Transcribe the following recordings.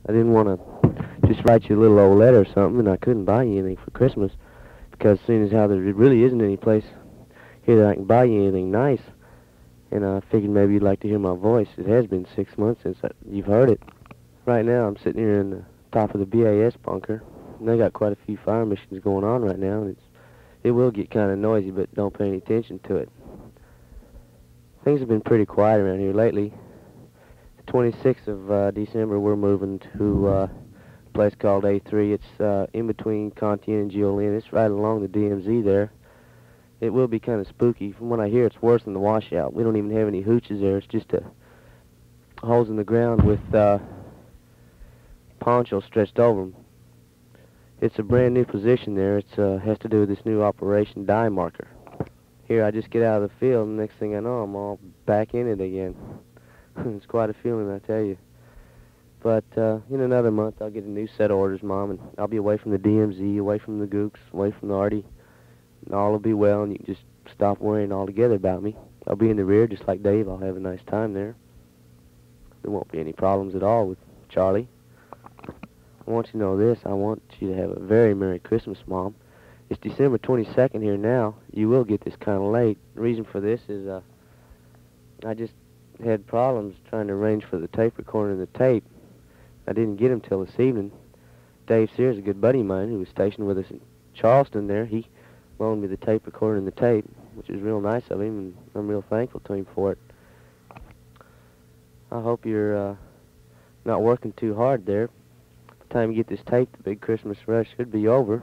I didn't want to just write you a little old letter or something, and I couldn't buy you anything for Christmas, because seeing as how there really isn't any place here that I can buy you anything nice, and I figured maybe you'd like to hear my voice. It has been 6 months since you've heard it. Right now, I'm sitting here in the top of the BAS bunker, and they got quite a few fire missions going on right now, and it will get kind of noisy, but don't pay any attention to it. Things have been pretty quiet around here lately. The 26th of December, we're moving to a place called A3. It's in between Thien and Jolene. It's right along the DMZ there. It will be kind of spooky. From what I hear, it's worse than the Washout. We don't even have any hooches there. It's just holes in the ground with ponchos stretched over them. It's a brand new position there. It has to do with this new Operation Die Marker. Here, I just get out of the field, and next thing I know, I'm all back in it again. It's quite a feeling, I tell you. But in another month, I'll get a new set of orders, Mom, and I'll be away from the DMZ, away from the Gooks, away from the Arty, and all will be well, and you can just stop worrying altogether about me. I'll be in the rear just like Dave. I'll have a nice time there. There won't be any problems at all with Charlie. I want you to know this. I want you to have a very Merry Christmas, Mom. It's December 22nd here now. You will get this kind of late. The reason for this is I just had problems trying to arrange for the tape recorder and the tape. I didn't get him till this evening. Dave Sears, a good buddy of mine who was stationed with us in Charleston there, he loaned me the tape recorder and the tape, which is real nice of him, and I'm real thankful to him for it. I hope you're not working too hard there. By the time you get this tape, the big Christmas rush should be over.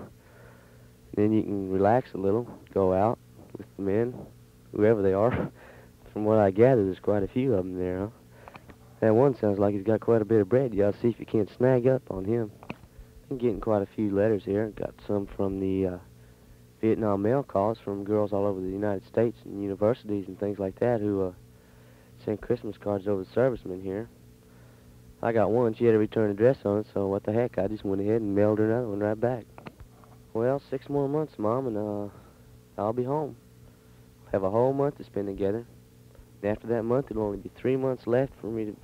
Then you can relax a little, go out with the men, whoever they are. From what I gather, there's quite a few of them there, huh? That one sounds like he's got quite a bit of bread. You ought to see if you can't snag up on him. I'm getting quite a few letters here. Got some from the Vietnam mail calls from girls all over the United States and universities and things like that who sent Christmas cards over to servicemen here. I got one. She had a return address on it, so what the heck, I just went ahead and mailed her another one right back. Well, 6 more months, Mom, and I'll be home. Have a whole month to spend together. And after that month, it'll only be 3 months left for me to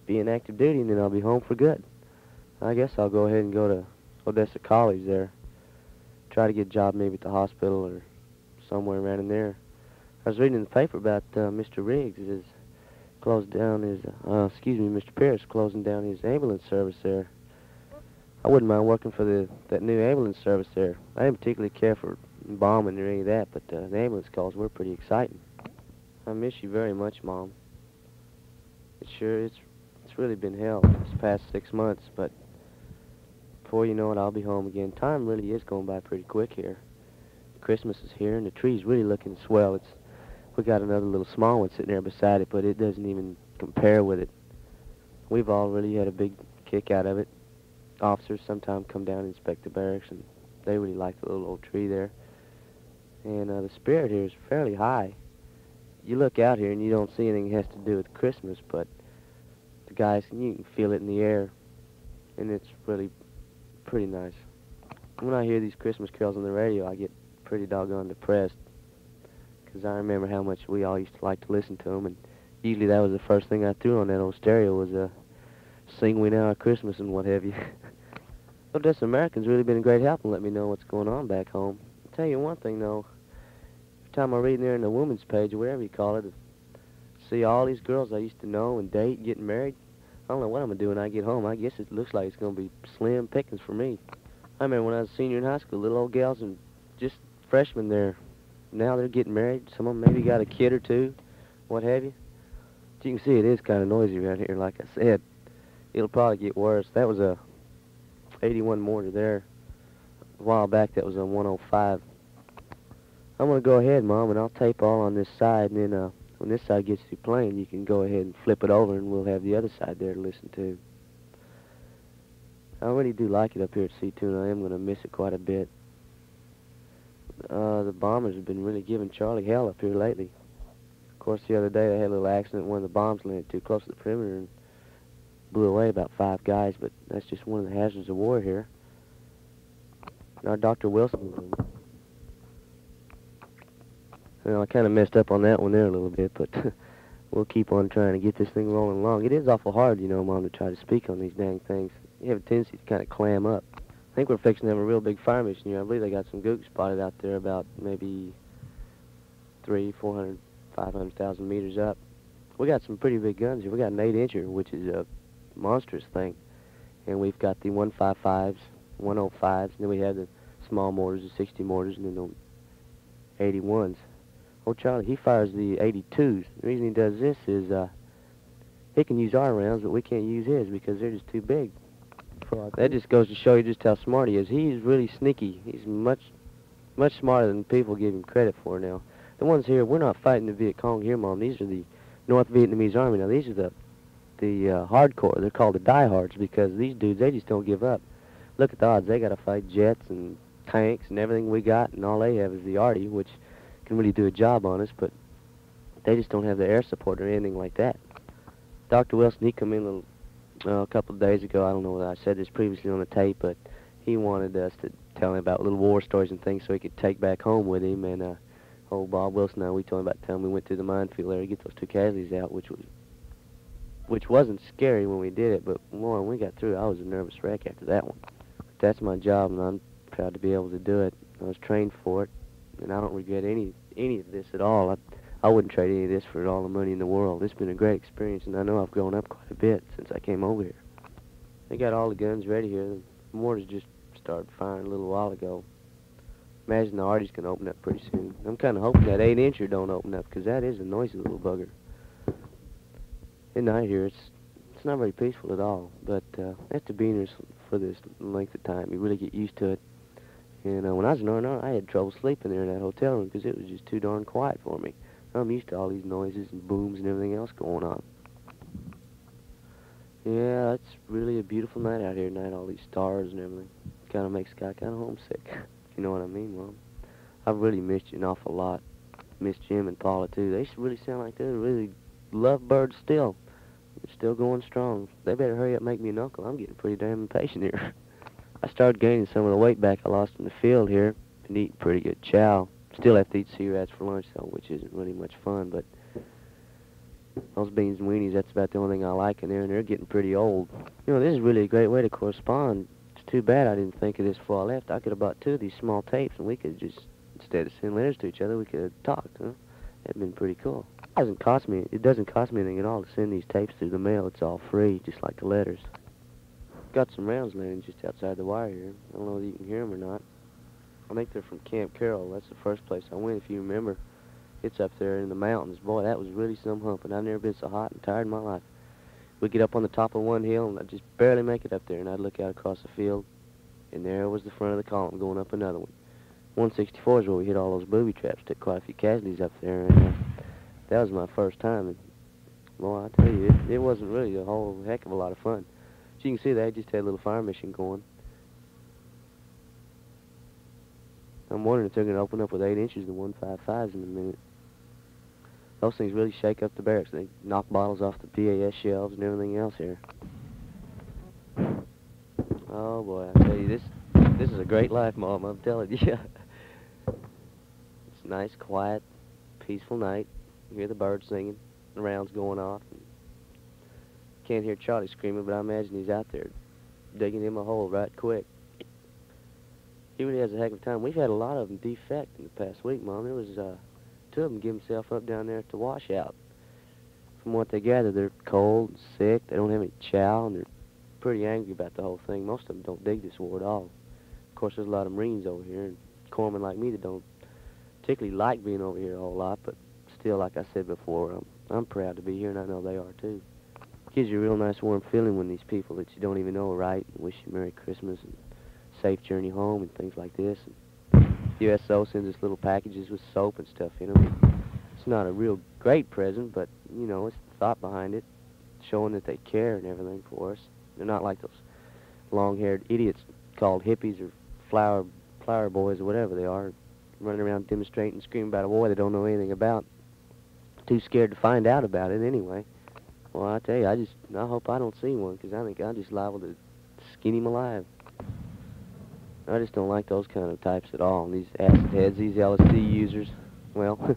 be in active duty, and then I'll be home for good. I guess I'll go ahead and go to Odessa College there. Try to get a job maybe at the hospital or somewhere around in there. I was reading in the paper about Mr. Riggs is closed down his, Mr. Pierce closing down his ambulance service there. I wouldn't mind working for that new ambulance service there. I didn't particularly care for bombing or any of that, but the ambulance calls were pretty exciting. I miss you very much, Mom. It's really been hell this past 6 months, but before you know it, I'll be home again. Time really is going by pretty quick here. Christmas is here, and the tree's really looking swell. We got another little small one sitting there beside it, but it doesn't even compare with it. We've all really had a big kick out of it. Officers sometimes come down and inspect the barracks, and they really like the little old tree there. And the spirit here is fairly high. You look out here and you don't see anything that has to do with Christmas, but the guys, you can feel it in the air, and it's really pretty nice. When I hear these Christmas carols on the radio, I get pretty doggone depressed, because I remember how much we all used to like to listen to them, and usually that was the first thing I threw on that old stereo was Sing We Now Christmas and what have you. Odessa Americans really been a great help and let me know what's going on back home. I'll tell you one thing, though. Every time I read in there in the women's page, or whatever you call it, see all these girls I used to know and date getting married. I don't know what I'm going to do when I get home. I guess it looks like it's going to be slim pickings for me. I remember when I was a senior in high school, little old gals and just freshmen there. Now they're getting married. Some of them maybe got a kid or two, what have you. But you can see it is kind of noisy around here, like I said. It'll probably get worse. That was a 81 mortar there. A while back, that was a 105. I'm going to go ahead, Mom, and I'll tape all on this side, and then when this side gets too plain, you can go ahead and flip it over, and we'll have the other side there to listen to. I really do like it up here at C2, and I am going to miss it quite a bit. The bombers have been really giving Charlie hell up here lately. Of course, the other day they had a little accident. One of the bombs landed too close to the perimeter and blew away about 5 guys, but that's just one of the hazards of war here. Now, Dr. Wilson, well, I kind of messed up on that one there a little bit, but we'll keep on trying to get this thing rolling along. It is awful hard, you know, Mom, to try to speak on these dang things. you have a tendency to kind of clam up. I think we're fixing to have a real big fire mission here. I believe they got some gooks spotted out there about maybe 400, 500,000 meters up. We got some pretty big guns here. We got an 8-incher, which is a monstrous thing. And we've got the 155s, 105s, and then we have the small mortars, the 60 mortars, and then the 81s. Oh, Charlie, he fires the 82s. The reason he does this is he can use our rounds, but we can't use his because they're just too big. That just goes to show you just how smart he is. He's really sneaky. He's much smarter than people give him credit for now. The ones here, we're not fighting the Viet Cong here, Mom. These are the North Vietnamese Army. Now, these are the hardcore. They're called the diehards because these dudes, they just don't give up. Look at the odds. They got to fight jets and tanks and everything we got, and all they have is the arty, which can really do a job on us, but they just don't have the air support or anything like that. Dr. Wilson, he come in a couple of days ago. I don't know whether I said this previously on the tape, but he wanted us to tell him about little war stories and things so he could take back home with him. And old Bob Wilson and I, we told him about the time we went through the minefield there to get those 2 casualties out, which wasn't scary when we did it, but when we got through, I was a nervous wreck after that one. But that's my job, and I'm proud to be able to do it. I was trained for it, and I don't regret any of this at all. I wouldn't trade any of this for all the money in the world. It's been a great experience, and I know I've grown up quite a bit since I came over here. They got all the guns ready here. The mortars just started firing a little while ago. Imagine the arty's going to open up pretty soon. I'm kind of hoping that 8-incher don't open up, because that is a noisy little bugger. At night here, it's not very peaceful at all, but after being here for this length of time, you really get used to it. And when I was in R&R, I had trouble sleeping there in that hotel room because it was just too darn quiet for me. I'm used to all these noises and booms and everything else going on. Yeah, it's really a beautiful night out here tonight, all these stars and everything. Kind of makes a guy kind of homesick, if you know what I mean, Mom. I've really missed you an awful lot. Missed Jim and Paula, too. They really sound like they're really lovebirds still. They're still going strong. They better hurry up and make me an uncle. I'm getting pretty damn impatient here. I started gaining some of the weight back I lost in the field here. Been eating pretty good chow. Still have to eat sea rats for lunch, though, which isn't really much fun, but those beans and weenies, that's about the only thing I like in there, and they're getting pretty old. You know, this is really a great way to correspond. It's too bad I didn't think of this before I left. I could have bought 2 of these small tapes, and we could just, instead of sending letters to each other, we could have talked, huh? That'd been pretty cool. It doesn't cost me anything at all to send these tapes through the mail. It's all free, just like the letters. Got some rounds landing just outside the wire here. I don't know whether you can hear them or not. I think they're from Camp Carroll. That's the first place I went, if you remember. It's up there in the mountains. Boy, that was really some humping. I've never been so hot and tired in my life. We'd get up on the top of one hill, and I'd just barely make it up there, and I'd look out across the field, and there was the front of the column going up another one. 164 is where we hit all those booby traps. Took quite a few casualties up there, and that was my first time. And, boy, I tell you, it wasn't really a whole heck of a lot of fun. As you can see, they just had a little fire mission going. I'm wondering if they're going to open up with 8-inchers and 155s in a minute. Those things really shake up the barracks. They knock bottles off the PAS shelves and everything else here. Oh boy, I tell you, this is a great life, Mom, I'm telling you. It's a nice, quiet, peaceful night. You hear the birds singing, the rounds going off. Can't hear Charlie screaming, but I imagine he's out there digging him a hole right quick. He really has a heck of a time. We've had a lot of them defect in the past week, Mom. There was 2 of them give themselves up down there at the Washout. From what they gather, they're cold and sick. They don't have any chow, and they're pretty angry about the whole thing. Most of them don't dig this war at all. Of course, there's a lot of Marines over here, and corpsmen like me that don't particularly like being over here a whole lot, but still, like I said before, I'm proud to be here, and I know they are, too. It gives you a real nice warm feeling when these people that you don't even know are right and wish you Merry Christmas and safe journey home and things like this. And USO sends us little packages with soap and stuff, you know. It's not a real great present, but, you know, it's the thought behind it, showing that they care and everything for us. They're not like those long-haired idiots called hippies or flower boys or whatever they are, running around demonstrating and screaming about a war they don't know anything about. Too scared to find out about it anyway. Well, I tell you, I hope I don't see one, because I think I'm just liable to skin him alive. I just don't like those kind of types at all. These acid heads, these LSD users. Well,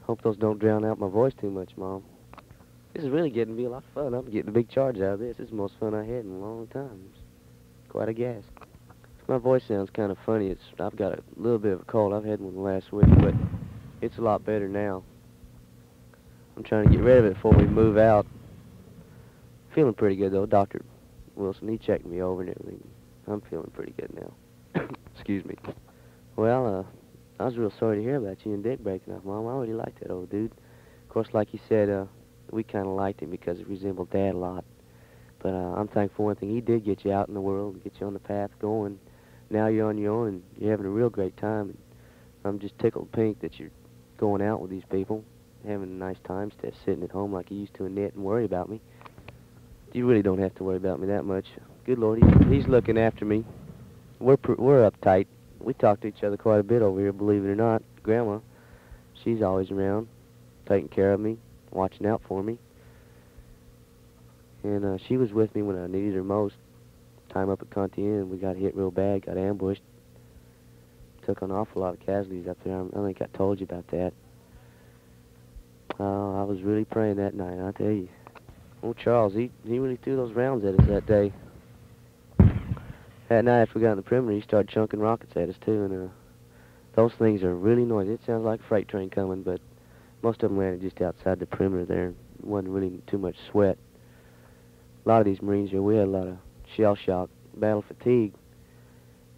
hope those don't drown out my voice too much, Mom. This is really getting to be a lot of fun. I'm getting a big charge out of this. This is the most fun I had in a long time. Quite a gas. My voice sounds kind of funny. I've got a little bit of a cold. I've had one last week, but it's a lot better now. I'm trying to get rid of it before we move out. Feeling pretty good, though. Dr. Wilson, he checked me over and everything. I'm feeling pretty good now. Excuse me. Well, I was real sorry to hear about you and Dick breaking up, Mom. I really liked that old dude. Of course, like you said, we kind of liked him because he resembled Dad a lot. But I'm thankful one thing, he did get you out in the world and get you on the path going. Now you're on your own and you're having a real great time. And I'm just tickled pink that you're going out with these people, having a nice time instead of sitting at home like you used to in net and worry about me. You really don't have to worry about me that much. Good Lord, he's looking after me. We're uptight. We talk to each other quite a bit over here, believe it or not. Grandma, she's always around, taking care of me, watching out for me. And she was with me when I needed her most. Time up at Thien, we got hit real bad, got ambushed. Took an awful lot of casualties up there. I think I told you about that. I was really praying that night, I tell you. Old Charles, he really threw those rounds at us that day. That night after we got in the perimeter, he started chunking rockets at us too, and those things are really noisy. It sounds like a freight train coming, but most of them landed just outside the perimeter there. It wasn't really too much sweat. A lot of these Marines here, we had a lot of shell shock, battle fatigue,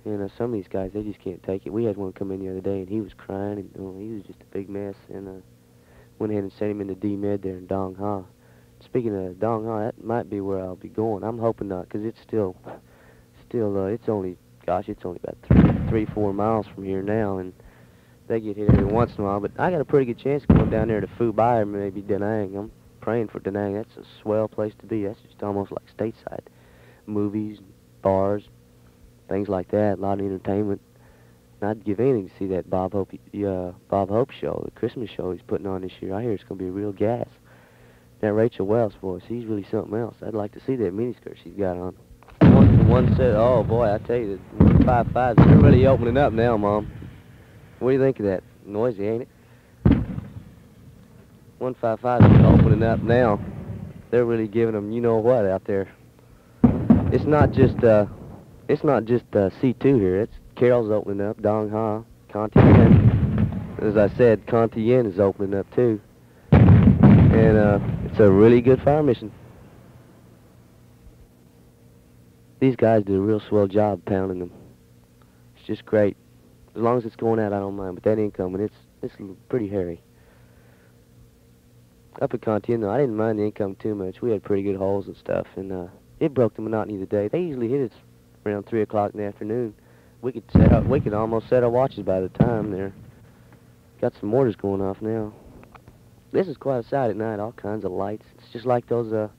and some of these guys, they just can't take it. We had one come in the other day, and he was crying, and he was just a big mess, and went ahead and sent him into D-Med there in Dong Ha. Speaking of Dong Ha, that might be where I'll be going. I'm hoping not, because it's still, it's only about 3-4 miles from here now, and they get hit every once in a while, but I got a pretty good chance going down there to Phu Bai or maybe Da Nang. I'm praying for Da Nang. That's a swell place to be. That's just almost like stateside. Movies, bars, things like that, a lot of entertainment. And I'd give anything to see that Bob Hope show, the Christmas show he's putting on this year. I hear it's going to be a real gas. That Rachel Wells voice, she's really something else. I'd like to see that miniskirt she's got on. One said, oh boy, I tell you, the 155s, they're really opening up now, Mom. What do you think of that? Noisy, ain't it? 155s are opening up now. They're really giving them, you know what, out there. It's not just C2 here. It's Carroll's opening up, Dong Ha, Thien. As I said, Thien is opening up too. And it's a really good fire mission. These guys do a real swell job pounding them. It's just great. As long as it's going out, I don't mind. But that incoming, it's pretty hairy. Up at Thien, though, I didn't mind the income too much. We had pretty good holes and stuff, and it broke the monotony of the day. They usually hit us around 3 o'clock in the afternoon. We could almost set our watches by the time there. Got some mortars going off now. This is quite a sight at night, all kinds of lights. It's just like those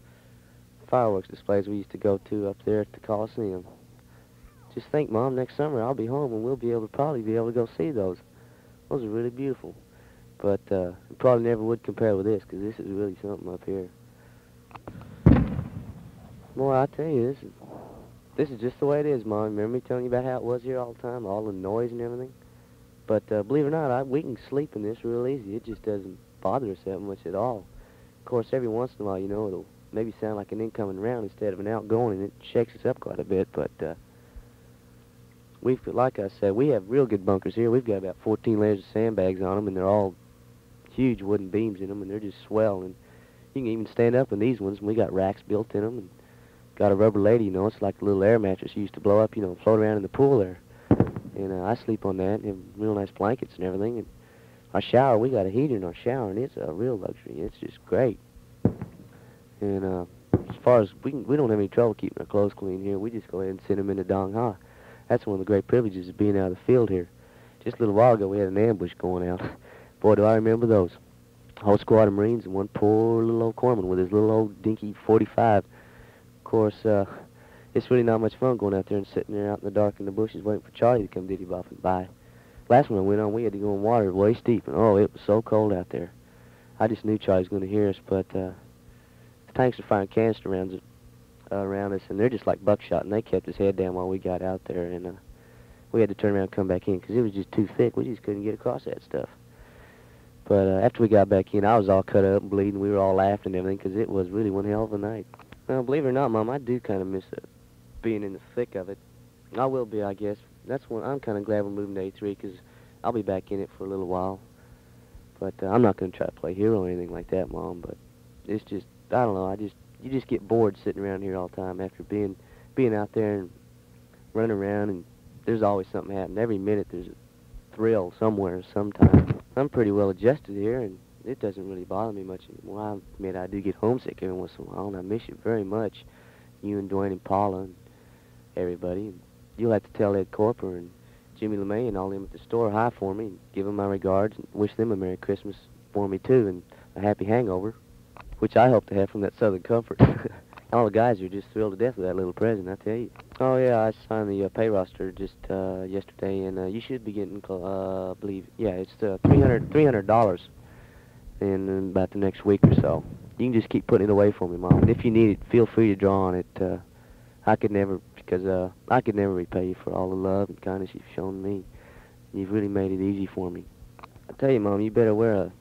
fireworks displays we used to go to up there at the Coliseum. Just think, Mom, next summer I'll be home and we'll probably be able to go see those. Those are really beautiful. But it probably never would compare with this, because this is really something up here. Boy, I tell you, this is just the way it is, Mom. Remember me telling you about how it was here all the time, all the noise and everything? But believe it or not, we can sleep in this real easy. It just doesn't bother us that much at all. Of course, every once in a while, you know, it'll maybe sound like an incoming round instead of an outgoing, and it shakes us up quite a bit. But like I said, we have real good bunkers here. We've got about 14 layers of sandbags on them, and they're all huge wooden beams in them, and they're just swell. And you can even stand up in these ones, and we got racks built in them, and got a rubber lady, you know. It's like a little air mattress you used to blow up, you know, float around in the pool there. And I sleep on that, and have real nice blankets and everything. And our shower, we got a heater in our shower, and it's a real luxury. It's just great. And as far as we don't have any trouble keeping our clothes clean here. We just go ahead and send them into Dong Ha. That's one of the great privileges of being out of the field here. Just a little while ago, we had an ambush going out. Boy, do I remember those. A whole squad of Marines and one poor little old corpsman with his little old dinky 45. Of course, it's really not much fun going out there and sitting there out in the dark in the bushes waiting for Charlie to come diddy-bopping by. Last one I went on, we had to go in water waist deep, and oh, it was so cold out there. I just knew Charlie was going to hear us, but the tanks are firing canister rounds around us, and they're just like buckshot, and they kept his head down while we got out there, and we had to turn around and come back in because it was just too thick. We just couldn't get across that stuff. But after we got back in, I was all cut up and bleeding. We were all laughing and everything because it was really one hell of a night. Well, believe it or not, Mom, I do kind of miss being in the thick of it. I will be, I guess. That's when I'm kind of glad we're moving to 83 because I'll be back in it for a little while. But I'm not going to try to play hero or anything like that, Mom. But it's just, I don't know. You just get bored sitting around here all the time after being out there and running around, and there's always something happening. Every minute there's a thrill somewhere, sometime. I'm pretty well adjusted here, and it doesn't really bother me much anymore. I admit I do get homesick every once in a while, and I miss you very much. You and Dwayne and Paula and everybody. And you'll have to tell Ed Corper and Jimmy LeMay and all them at the store hi for me and give them my regards and wish them a Merry Christmas for me, too, and a happy hangover, which I hope to have from that Southern Comfort. All the guys are just thrilled to death with that little present, I tell you. Oh, yeah, I signed the pay roster just yesterday, and you should be getting, I believe, yeah, it's $300 in about the next week or so. You can just keep putting it away for me, Mom. And if you need it, feel free to draw on it. I could never repay you for all the love and kindness you've shown me. You've really made it easy for me. I tell you, Mom, you better wear a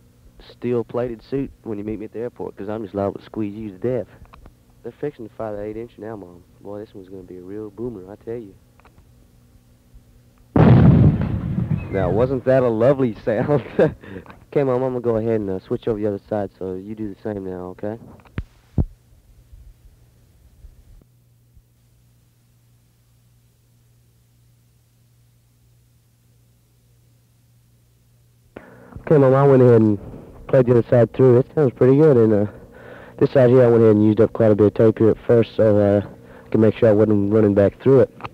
steel-plated suit when you meet me at the airport, because I'm just liable to squeeze you to death. They're fixing to fire the 8-inch now, Mom. Boy, this one's going to be a real boomer, I tell you. Now, wasn't that a lovely sound? Okay, Mom, I'm going to go ahead and switch over the other side, so you do the same now, okay? Okay, Mom, I went ahead and played the other side through. It sounds pretty good, and this side here I went ahead and used up quite a bit of tape here at first, so I could make sure I wasn't running back through it. I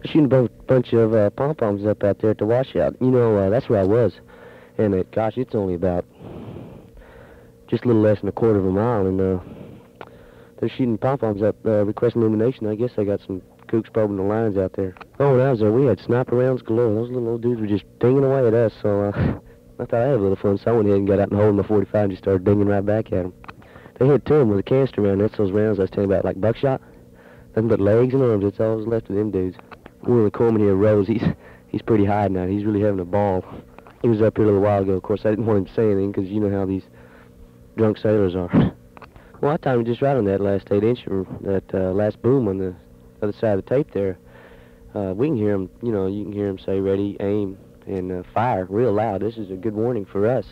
was shooting a bunch of pom-poms up out there at the washout. You know, that's where I was. And, gosh, it's only about just a little less than a quarter of a mile, and they're shooting pom-poms up, requesting illumination. I guess they got some kooks probing the lines out there. Oh, when I was there, we had sniper rounds galore. Those little old dudes were just dinging away at us, so I thought I had a little fun, so I went ahead and got out and holding my 45 and just started dinging right back at them. They hit to them with a canister round. That's those rounds I was telling you about, like buckshot. Nothing but legs and arms. That's all that's left of them dudes. One of the corpsmen here, Rose, he's pretty high now. He's really having a ball. He was up here a little while ago. Of course, I didn't want him to say anything because you know how these drunk sailors are. Well, I timed just right on that last 8-inch, that last boom on the other side of the tape there. We can hear him, you know, you can hear him say ready, aim, and fire real loud. This is a good warning for us.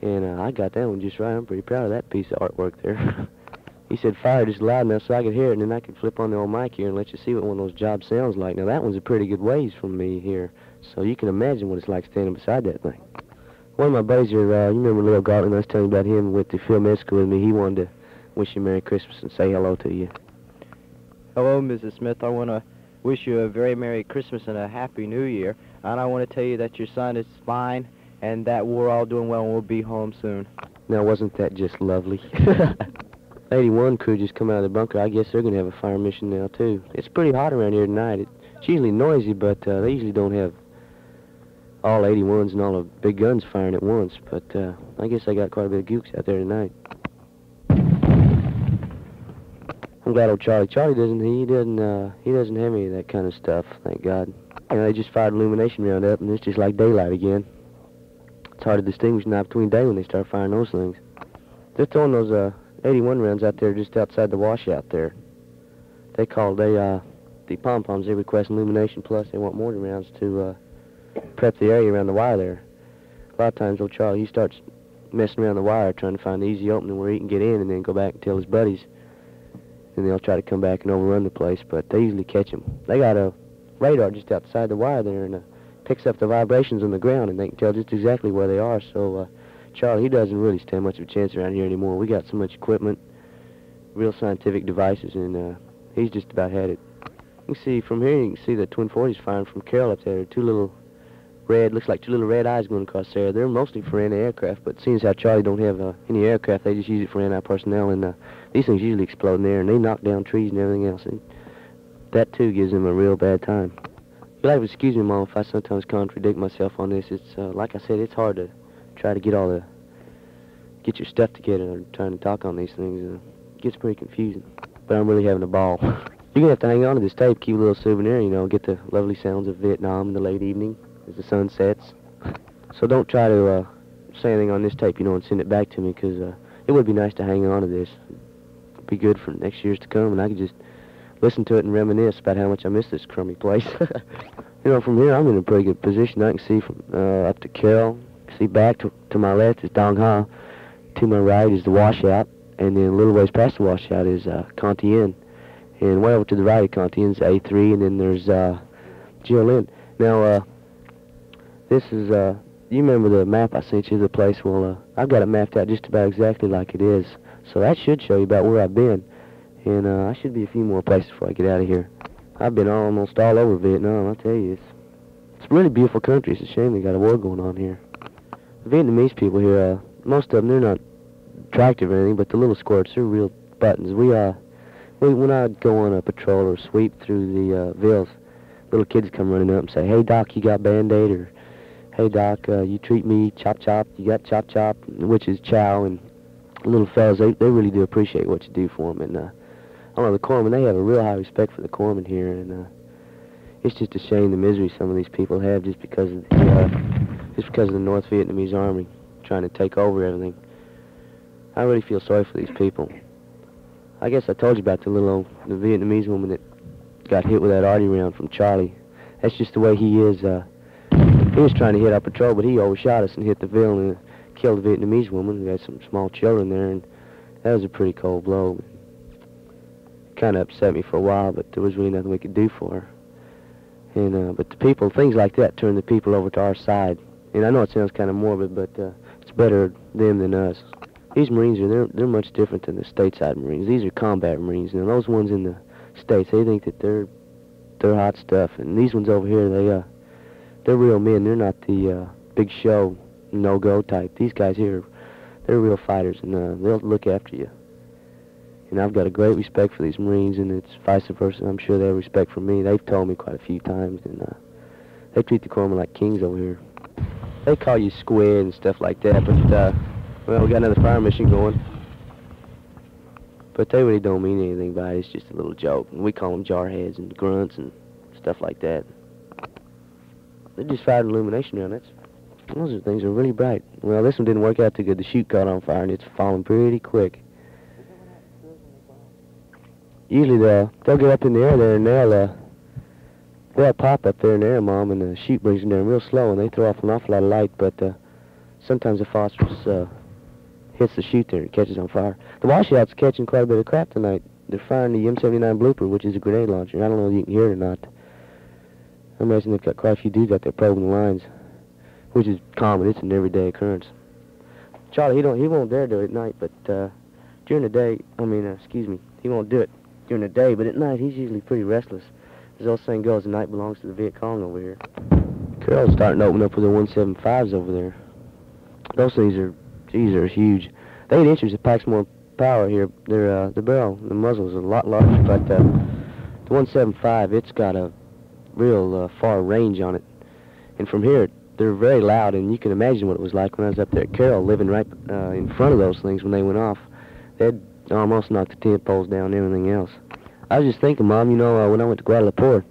And I got that one just right. I'm pretty proud of that piece of artwork there. He said fire just loud enough so I could hear it, and then I could flip on the old mic here and let you see what one of those jobs sounds like. Now, that one's a pretty good ways from me here, so you can imagine what it's like standing beside that thing. One of my buddies here, you remember Leo Gartland, I was telling you about him with the film med school with me. He wanted to wish you Merry Christmas and say hello to you. Hello, Mrs. Smith. I want to wish you a very Merry Christmas and a Happy New Year. And I want to tell you that your son is fine and that we're all doing well and we'll be home soon. Now, wasn't that just lovely? 81 crew just come out of the bunker. I guess they're going to have a fire mission now, too. It's pretty hot around here tonight. It's usually noisy, but they usually don't have all 81s and all the big guns firing at once. But I guess they got quite a bit of gooks out there tonight. I'm glad old Charlie doesn't have any of that kind of stuff, thank God. You know, they just fired illumination round up, and it's just like daylight again. It's hard to distinguish night between day when they start firing those things. They're throwing those 81 rounds out there just outside the washout there. The pom-poms, they request illumination, plus they want mortar rounds to prep the area around the wire there. A lot of times old Charlie, he starts messing around the wire trying to find an easy opening where he can get in and then go back and tell his buddies. And they'll try to come back and overrun the place, but they usually catch him. They got a radar just outside the wire there, and picks up the vibrations on the ground, and they can tell just exactly where they are. So Charlie, he doesn't really stand much of a chance around here anymore. We got so much equipment, real scientific devices, and he's just about had it. You can see from here, you can see the Twin 40s firing from Carroll up there. Looks like two little red eyes going across there. They're mostly for anti-aircraft, but seeing as how Charlie don't have any aircraft, they just use it for anti-personnel, and these things usually explode in there, and they knock down trees and everything else, and that, too, gives them a real bad time. You'll have to excuse me, Mom, if I sometimes contradict myself on this. It's, like I said, it's hard to try to get your stuff together and trying to talk on these things. It gets pretty confusing, but I'm really having a ball. You're going to have to hang on to this tape, keep a little souvenir, you know, get the lovely sounds of Vietnam in the late evening as the sun sets. So don't try to say anything on this tape, you know, and send it back to me, because it would be nice to hang on to this. It'd be good for next years to come, and I could just listen to it and reminisce about how much I miss this crummy place. You know, from here I'm in a pretty good position. I can see from up to Carroll. See back to my left is Dong Ha. To my right is the Washout, and then a little ways past the Washout is Thien. And way over to the right of Thien is A3, and then there's Jiolin. Now, this is, you remember the map I sent you of the place? Well, I've got it mapped out just about exactly like it is. So that should show you about where I've been. And I should be a few more places before I get out of here. I've been almost all over Vietnam, I'll tell you. It's a really beautiful country. It's a shame they got a war going on here. The Vietnamese people here, most of them, they're not attractive or anything, but the little squirts, they're real buttons. When I'd go on a patrol or sweep through the villas, little kids come running up and say, "Hey, Doc, you got Band-Aid?" Or, "Hey, Doc, you treat me chop-chop, you got chop-chop," which is chow. And little fellas, they really do appreciate what you do for them. And I don't know, the corpsmen, they have a real high respect for the corpsmen here. And it's just a shame the misery some of these people have just because of the North Vietnamese Army trying to take over everything. I really feel sorry for these people. I guess I told you about the Vietnamese woman that got hit with that arty round from Charlie. That's just the way he is. He was trying to hit our patrol, but he overshot us and hit the Ville and killed the Vietnamese woman who had some small children there, and that was a pretty cold blow. Kind of upset me for a while, but there was really nothing we could do for her. And but the people, things like that, turn the people over to our side. And I know it sounds kind of morbid, but it's better them than us. These Marines they're much different than the stateside Marines. These are combat Marines. Now those ones in the States, they think that they're hot stuff, and these ones over here, they're real men. They're not the big show, no-go type. These guys here, they're real fighters, and they'll look after you. And I've got a great respect for these Marines, and it's vice versa. I'm sure they have respect for me. They've told me quite a few times, and they treat the corpsmen like kings over here. They call you squid and stuff like that, but well, we got another fire mission going. But they really don't mean anything by it. It's just a little joke. And we call them jarheads and grunts and stuff like that. They just fired illumination around. Those things are really bright. Well, this one didn't work out too good. The chute caught on fire, and it's falling pretty quick. Usually they'll get up in the air there, and they'll pop up there in the air bomb, and the chute brings them down real slow, and they throw off an awful lot of light, but sometimes the phosphorus hits the chute there and catches on fire. The Washout's catching quite a bit of crap tonight. They're firing the M79 blooper, which is a grenade launcher. I don't know if you can hear it or not. I imagine they've got quite a few dudes out there probing the lines, which is common. It's an everyday occurrence. Charlie, he won't dare do it at night, but during the day, he won't do it during the day, but at night he's usually pretty restless. As the old saying goes, the night belongs to the Viet Cong over here. Carroll's starting to open up with their 175s over there. Those things are huge. The 8 inchers, it packs more power here. The barrel, the muzzle is a lot larger, but the 175, it's got a real far range on it. And from here, they're very loud, and you can imagine what it was like when I was up there at Carroll, living right in front of those things when they went off. They'd almost knocked the tent poles down and everything else. I was just thinking, Mom, when I went to Guadalajara,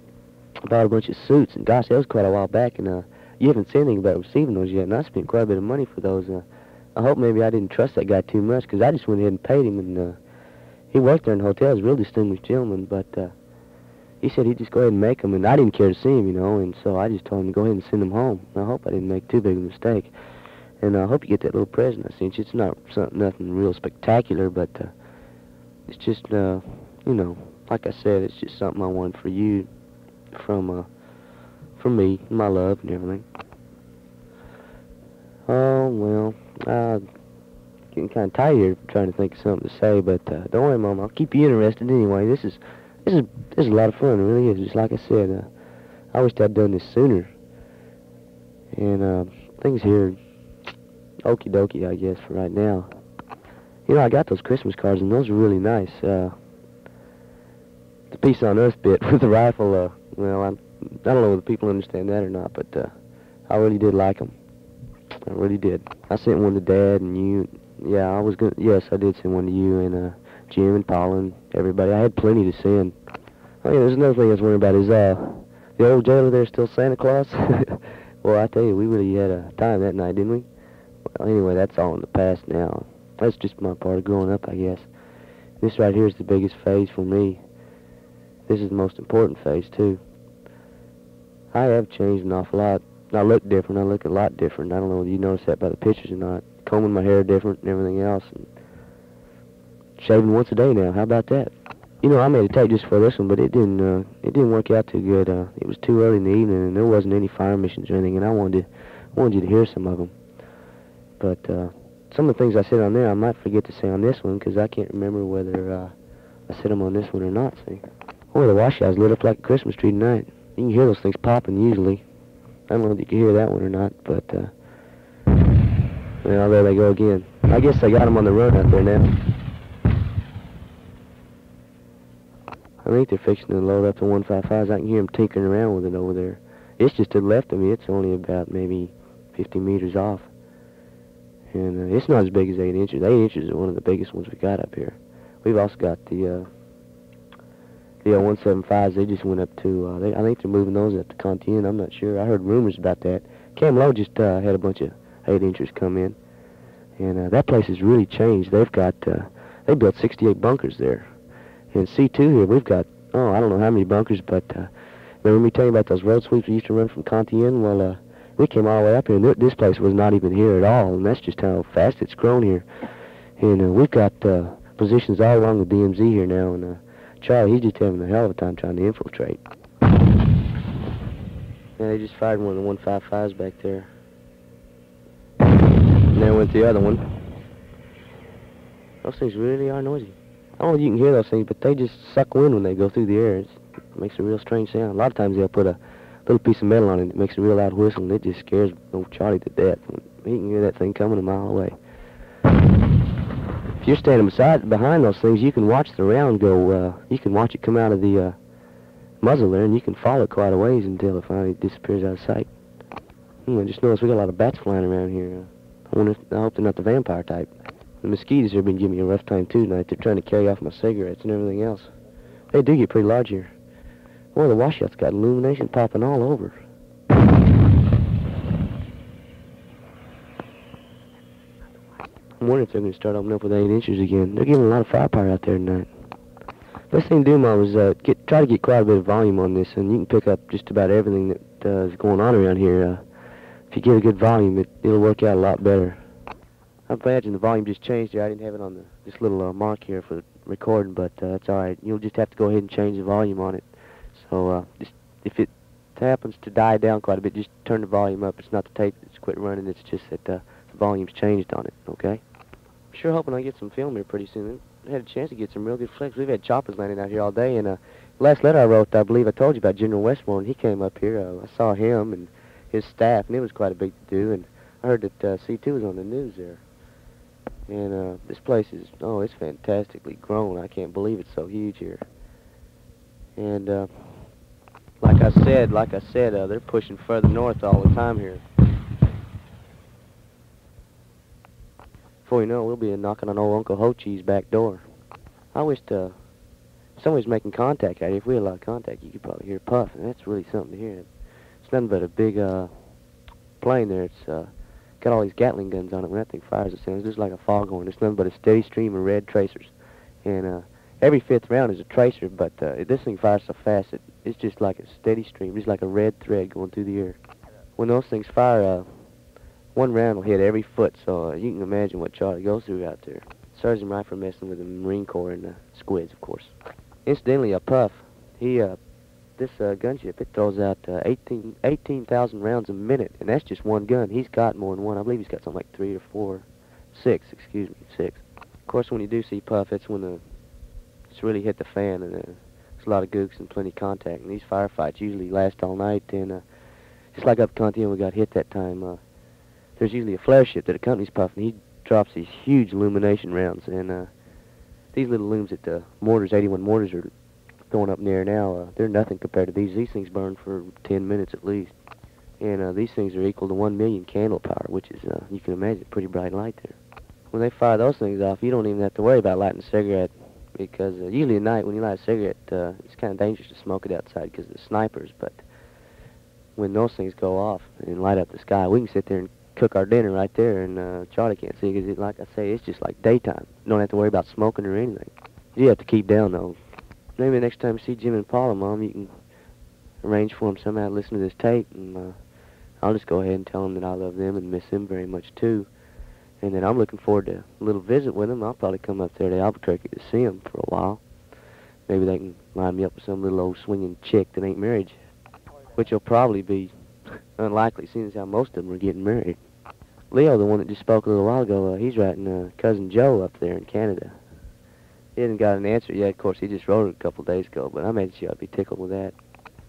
I bought a bunch of suits, and gosh, that was quite a while back, and you haven't said anything about receiving those yet, and I spent quite a bit of money for those. I hope maybe I didn't trust that guy too much, because I just went ahead and paid him, and he worked there in the hotel. He's a real distinguished gentleman, but he said he'd just go ahead and make them, and I didn't care to see him, and so I just told him to go ahead and send them home. I hope I didn't make too big a mistake, and I hope you get that little present I sent you. It's not nothing real spectacular, but it's just, like I said, it's just something I wanted for you from me, my love, and everything. Oh, well, I'm getting kind of tired here trying to think of something to say, but don't worry, Mom, I'll keep you interested anyway. This is a lot of fun, it really is. Just like I said, I wished I'd done this sooner. And things here, okie dokie, I guess, for right now. I got those Christmas cards, and those are really nice. The piece on us bit with the rifle, well, I don't know whether people understand that or not, but I really did like them. I really did. I sent one to Dad and you. Yeah, yes, I did send one to you and Jim and Paula and everybody. I had plenty to send. Oh yeah, there's another thing I was wondering about is the old jailer there still Santa Claus? Well, I tell you, we really had a time that night, didn't we? Well, anyway, that's all in the past now. That's just my part of growing up, I guess. This right here is the biggest phase for me. This is the most important phase, too. I have changed an awful lot. I look different. I look a lot different. I don't know whether you notice that by the pictures or not. Combing my hair different and everything else. And shaving once a day now. How about that? You know, I made a tape just for this one, but it didn't work out too good. It was too early in the evening, and there wasn't any fire missions or anything, and I wanted you to hear some of them. But some of the things I said on there, I might forget to say on this one, because I can't remember whether I said them on this one or not, see. Oh, the washout's lit up like a Christmas tree tonight. You can hear those things popping usually. I don't know if you can hear that one or not, but, well, there they go again. I guess they got them on the run out there now. I think they're fixing to load up the 155s. I can hear them tinkering around with it over there. It's just to the left of me. It's only about maybe 50 meters off. And it's not as big as 8 inches. 8 inches is one of the biggest ones we got up here. We've also got the 175s. They just went up to, I think they're moving those up to Thien. I'm not sure. I heard rumors about that. Camlo just had a bunch of 8 inchers come in. And that place has really changed. They've got, they built 68 bunkers there. And C2 here, we've got, I don't know how many bunkers, but remember me telling you about those road sweeps we used to run from Thien? Well, we came all the way up here, and this place was not even here at all, and that's just how fast it's grown here. And we've got positions all along the DMZ here now, and Charlie, he's just having a hell of a time trying to infiltrate. Yeah, they just fired one of the 155s back there. And there went the other one. Those things really are noisy. I don't know if you can hear those things, but they just suck wind when they go through the air. It makes a real strange sound. A lot of times they'll put a little piece of metal on it. It makes a real loud whistle, and it just scares old Charlie to death. He can hear that thing coming a mile away. If you're standing behind those things, you can watch the round go, you can watch it come out of the muzzle there, and you can follow it quite a ways until it finally disappears out of sight. I just noticed we got a lot of bats flying around here. I hope they're not the vampire type. The mosquitoes have been giving me a rough time too tonight. They're trying to carry off my cigarettes and everything else. They do get pretty large here. Well, the washout's got illumination popping all over. I'm wondering if they're going to start opening up with 8 inches again. They're giving a lot of firepower out there tonight. Best thing to do, Mom, is try to get quite a bit of volume on this, and you can pick up just about everything that is going on around here. If you get a good volume, it'll work out a lot better. I imagine the volume just changed here. I didn't have it on this little mark here for recording, but that's all right. You'll just have to go ahead and change the volume on it. So just if it happens to die down quite a bit, just turn the volume up. It's not the tape that's quit running. It's just that the volume's changed on it, okay? I'm sure hoping I get some film here pretty soon. I had a chance to get some real good flicks. We've had choppers landing out here all day, and last letter I wrote, I believe I told you about General Westmore, he came up here. I saw him and his staff, and it was quite a big to-do, and I heard that C2 was on the news there. And this place is, it's fantastically grown. I can't believe it's so huge here. And like I said, they're pushing further north all the time here. Before you know it, we'll be knocking on old Uncle Ho Chi's back door. I wish somebody's making contact out here. If we had a lot of contact, you could probably hear Puff, and that's really something to hear. It's nothing but a big plane there. It's got all these Gatling guns on it. When that thing fires, it sounds just like a foghorn. It's nothing but a steady stream of red tracers. And every fifth round is a tracer, but this thing fires so fast, it's just like a steady stream, just like a red thread going through the air. When those things fire, one round will hit every foot, so you can imagine what Charlie goes through out there. Sergeant Rifle messing with the Marine Corps and the squids, of course. Incidentally, a Puff, this gunship, it throws out 18,000 rounds a minute, and that's just one gun. He's got more than one. I believe he's got something like 6. Of course, when you do see Puff, that's when it's really hit the fan, and there's a lot of gooks and plenty of contact. And these firefights usually last all night, and just like up Thien, we got hit that time. There's usually a flare ship that accompanies Puff, and he drops these huge illumination rounds, and these little looms that the mortars, 81 mortars, are going up near now, they're nothing compared to these. These things burn for 10 minutes at least. And these things are equal to 1 million candle power, which is, you can imagine, a pretty bright light there. When they fire those things off, you don't even have to worry about lighting a cigarette, because usually at night when you light a cigarette, it's kind of dangerous to smoke it outside because of the snipers, but when those things go off and light up the sky, we can sit there and cook our dinner right there, and Charlie can't see because, like I say, it's just like daytime. You don't have to worry about smoking or anything. You have to keep down, though. maybe next time you see Jim and Paula, Mom, you can arrange for them somehow to listen to this tape, and I'll just go ahead and tell them that I love them and miss them very much, too. And then I'm looking forward to a little visit with them. I'll probably come up there to Albuquerque to see them for a while. Maybe they can line me up with some little old swinging chick that ain't married yet, which will probably be unlikely, seeing as how most of them are getting married. Leo, the one that just spoke a little while ago, he's writing Cousin Joe up there in Canada. He hasn't got an answer yet. Of course, he just wrote it a couple days ago, but I imagine she ought to be tickled with that.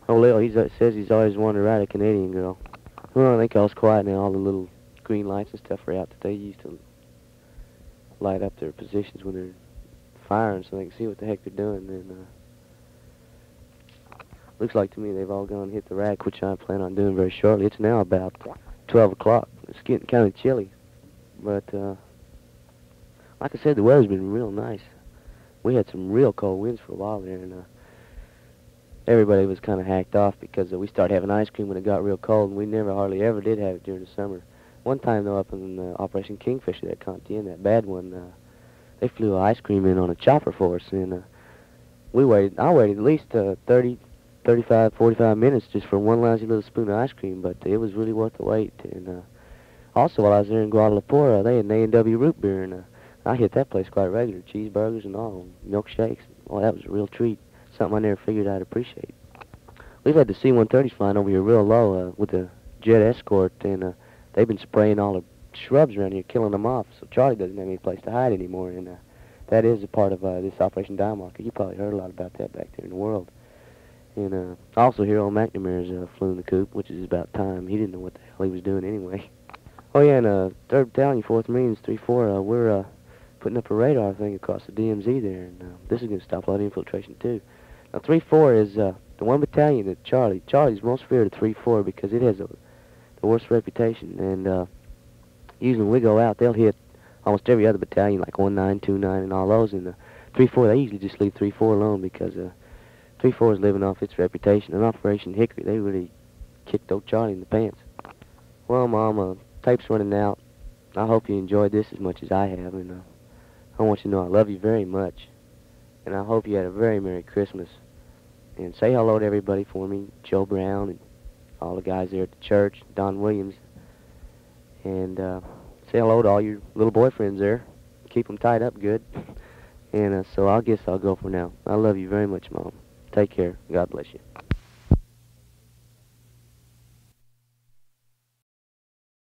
Oh, Leo, he says he's always wanted to write a Canadian girl. Well, I think all's quiet now. All the little green lights and stuff are out that they used to light up their positions when they're firing so they can see what the heck they're doing. And looks like to me they've all gone and hit the rack, which I plan on doing very shortly. It's now about 12 o'clock. It's getting kind of chilly. But like I said, the weather's been real nice. We had some real cold winds for a while there, and everybody was kind of hacked off because we started having ice cream when it got real cold, and we never hardly ever did have it during the summer. One time, though, up in Operation Kingfisher, that Thien, that bad one, they flew ice cream in on a chopper for us, and I waited at least 30, 35, 45 minutes just for one lousy little spoon of ice cream, but it was really worth the wait. And also, while I was there in Guadalajara, they had an A&W root beer, and I hit that place quite regular, cheeseburgers and all, milkshakes. Well, that was a real treat, something I never figured I'd appreciate. We've had the C-130s flying over here real low with the jet escort, and they've been spraying all the shrubs around here, killing them off, so Charlie doesn't have any place to hide anymore, and that is a part of this Operation Diamondback. You probably heard a lot about that back there in the world. And also here on McNamara's flew in the coop, which is about time. He didn't know what the hell he was doing anyway. Oh yeah, and 3rd Battalion, 4th Marines, 3-4, we're putting up a radar thing across the DMZ there, and this is going to stop a lot of infiltration too. Now 3-4 is the one battalion that Charlie's most feared of 3-4 because it has the worst reputation, and usually when we go out, they'll hit almost every other battalion, like 19, 29, and all those, and 3-4, they usually just leave 3-4 alone because 3-4 is living off its reputation. In Operation Hickory, they really kicked old Charlie in the pants. Well, Mom, tape's running out. I hope you enjoyed this as much as I have, and I want you to know I love you very much, and I hope you had a very Merry Christmas. And say hello to everybody for me, Joe Brown and all the guys there at the church, Don Williams, and say hello to all your little boyfriends there. Keep them tied up good. And so I guess I'll go for now. I love you very much, Mom. Take care. God bless you.